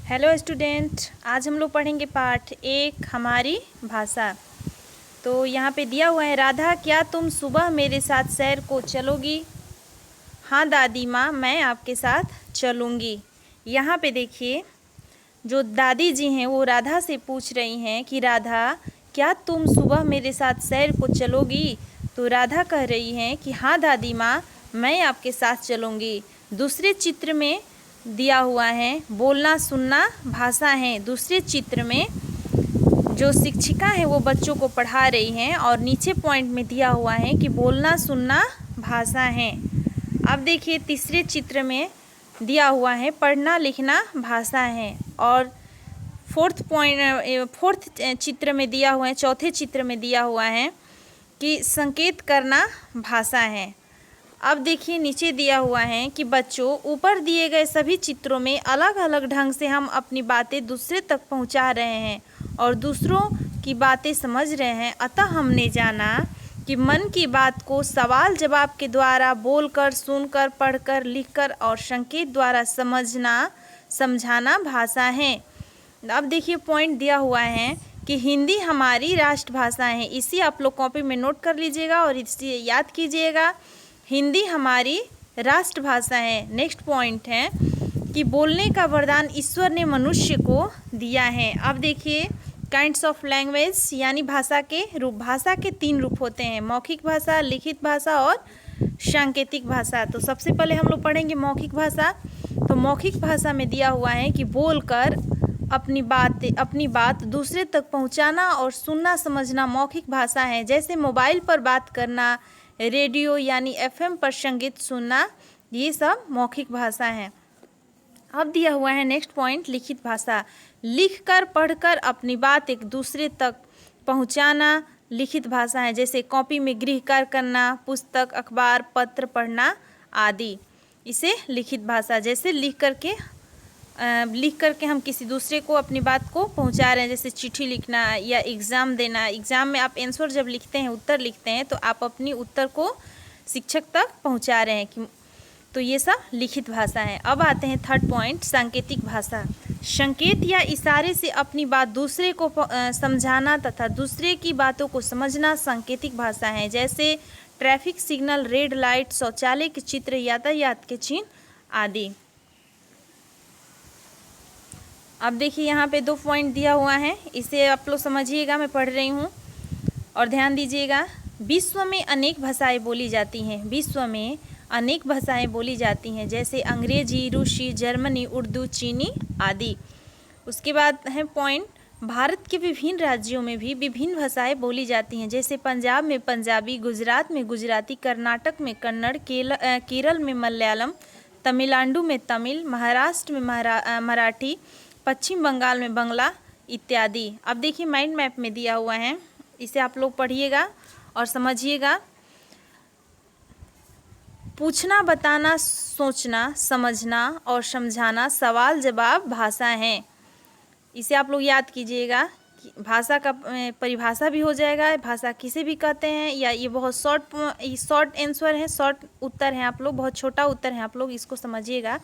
Hello student, आज हम लोग पढ़ेंगे पाठ 1 हमारी भाषा। तो यहाँ पे दिया हुआ है, राधा क्या तुम सुबह मेरे साथ सैर को चलोगी? हाँ दादी माँ, मैं आपके साथ चलूँगी। यहाँ पे देखिए, जो दादी जी हैं वो राधा से पूछ रही हैं कि राधा क्या तुम सुबह मेरे साथ सैर को चलोगी? तो राधा कह रही हैं कि हाँ दादी माँ, मैं आपके साथ चलूँगी। दूसरे चित्र में दिया हुआ है बोलना सुनना भाषा है। दूसरे चित्र में जो शिक्षिका है वो बच्चों को पढ़ा रही हैं और नीचे पॉइंट में दिया हुआ है कि बोलना सुनना भाषा है। अब देखिए, तीसरे चित्र में दिया हुआ है पढ़ना लिखना भाषा है। और फोर्थ चित्र में दिया हुआ है, चौथे चित्र में दिया हुआ है कि संकेत करना भाषा है। अब देखिए, नीचे दिया हुआ है कि बच्चों, ऊपर दिए गए सभी चित्रों में अलग अलग ढंग से हम अपनी बातें दूसरे तक पहुंचा रहे हैं और दूसरों की बातें समझ रहे हैं। अतः हमने जाना कि मन की बात को सवाल जवाब के द्वारा बोलकर, सुनकर, पढ़कर, लिखकर और संकेत द्वारा समझाना भाषा है। अब देखिए, पॉइंट दिया हुआ है कि हिंदी हमारी राष्ट्रभाषा है। इसी आप लोग कॉपी में नोट कर लीजिएगा और इसे याद कीजिएगा। हिंदी हमारी राष्ट्रभाषा है। नेक्स्ट पॉइंट है कि बोलने का वरदान ईश्वर ने मनुष्य को दिया है। अब देखिए, काइंड्स ऑफ लैंग्वेज यानी भाषा के रूप। भाषा के 3 रूप होते हैं, मौखिक भाषा, लिखित भाषा और सांकेतिक भाषा। तो सबसे पहले हम लोग पढ़ेंगे मौखिक भाषा। तो मौखिक भाषा में दिया हुआ है कि बोलकर अपनी बात दूसरे तक पहुंचाना और सुनना समझना मौखिक भाषा है। जैसे मोबाइल पर बात करना, रेडियो यानी एफएम पर संगीत सुनना, ये सब मौखिक भाषा है। अब दिया हुआ है नेक्स्ट पॉइंट, लिखित भाषा। लिखकर पढ़कर अपनी बात एक दूसरे तक पहुंचाना लिखित भाषा है। जैसे कॉपी में गृह कार्य करना, पुस्तक, अखबार, पत्र पढ़ना आदि, इसे लिखित भाषा। जैसे लिख करके हम किसी दूसरे को अपनी बात को पहुंचा रहे हैं, जैसे चिट्ठी लिखना या एग्ज़ाम देना। एग्ज़ाम में आप आंसर जब लिखते हैं, उत्तर लिखते हैं, तो आप अपनी उत्तर को शिक्षक तक पहुंचा रहे हैं तो ये सब लिखित भाषा है। अब आते हैं थर्ड पॉइंट, सांकेतिक भाषा। संकेत या इशारे से अपनी बात दूसरे को समझाना तथा दूसरे की बातों को समझना सांकेतिक भाषा है। जैसे ट्रैफिक सिग्नल, रेड लाइट, शौचालय के चित्र, यातायात के चिन्ह आदि। अब देखिए, यहाँ पे 2 पॉइंट दिया हुआ है, इसे आप लोग समझिएगा, मैं पढ़ रही हूँ और ध्यान दीजिएगा। विश्व में अनेक भाषाएं बोली जाती हैं। विश्व में अनेक भाषाएं बोली जाती हैं, जैसे अंग्रेजी, रूसी, जर्मनी, उर्दू, चीनी आदि। उसके बाद है पॉइंट, भारत के विभिन्न राज्यों में भी विभिन्न भाषाएं बोली जाती हैं। जैसे पंजाब में पंजाबी, गुजरात में गुजराती, कर्नाटक में कन्नड़, केरल में मलयालम, तमिलनाडु में तमिल, महाराष्ट्र में मराठी, पश्चिम बंगाल में बंगला इत्यादि। अब देखिए, माइंड मैप में दिया हुआ है, इसे आप लोग पढ़िएगा और समझिएगा। पूछना, बताना, सोचना, समझना और समझाना सवाल जवाब भाषा है। इसे आप लोग याद कीजिएगा कि भाषा का परिभाषा भी हो जाएगा, भाषा किसे भी कहते हैं, या ये बहुत शॉर्ट आंसर है, शॉर्ट उत्तर है। आप लोग बहुत छोटा उत्तर है, आप लोग इसको समझिएगा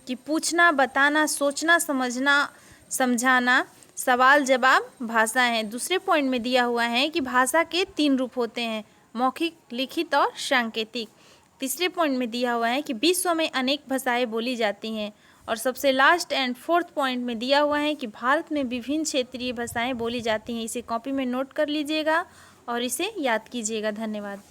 कि पूछना, बताना, सोचना, समझना, समझाना सवाल जवाब भाषा है। दूसरे पॉइंट में दिया हुआ है कि भाषा के 3 रूप होते हैं, मौखिक, लिखित और सांकेतिक। तीसरे पॉइंट में दिया हुआ है कि विश्व में अनेक भाषाएं बोली जाती हैं। और सबसे लास्ट एंड 4th पॉइंट में दिया हुआ है कि भारत में विभिन्न क्षेत्रीय भाषाएं बोली जाती हैं। इसे कॉपी में नोट कर लीजिएगा और इसे याद कीजिएगा। धन्यवाद।